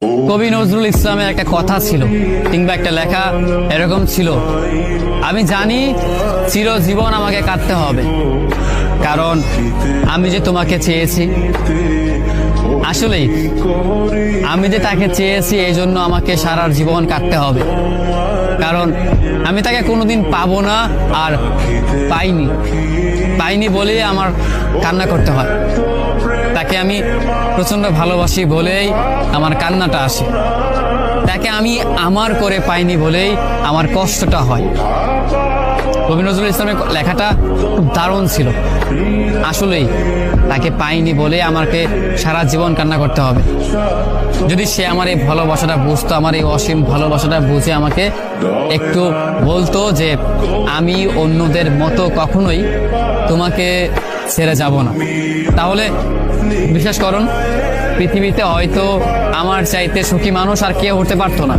কবি নজরুল ইসলামের একটা কথা ছিল কিংবা একটা লেখা এরকম ছিল, আমি জানি চিরজীবন আমাকে কাটতে হবে, কারণ আমি যে তোমাকে চেয়েছি। আসলেই আমি যে তাকে চেয়েছি এই জন্য আমাকে সারা জীবন কাটতে হবে, কারণ আমি তাকে কোনোদিন পাবো না, আর পাইনি বলেই আমার কান্না করতে হয়। তাকে আমি প্রচন্ড ভালোবাসি বলেই আমার কান্নাটা আসে, তাকে আমি আমার করে পাইনি বলেই আমার কষ্টটা হয়। কবি নজরুল ইসলামের লেখাটা খুব দারুণ ছিল। আসলেই তাকে পাইনি বলে আমাকে সারা জীবন কান্না করতে হবে। যদি সে আমার এই ভালোবাসাটা বুঝতো, আমার এই অসীম ভালোবাসাটা বুঝে আমাকে একটু বলতো যে আমি অন্যদের মতো কখনোই তোমাকে ছেড়ে যাব না, তাহলে বিশ্বাস করুন পৃথিবীতে হয়তো আমার চাইতে সুখী মানুষ আর কেউ হতে পারতো না।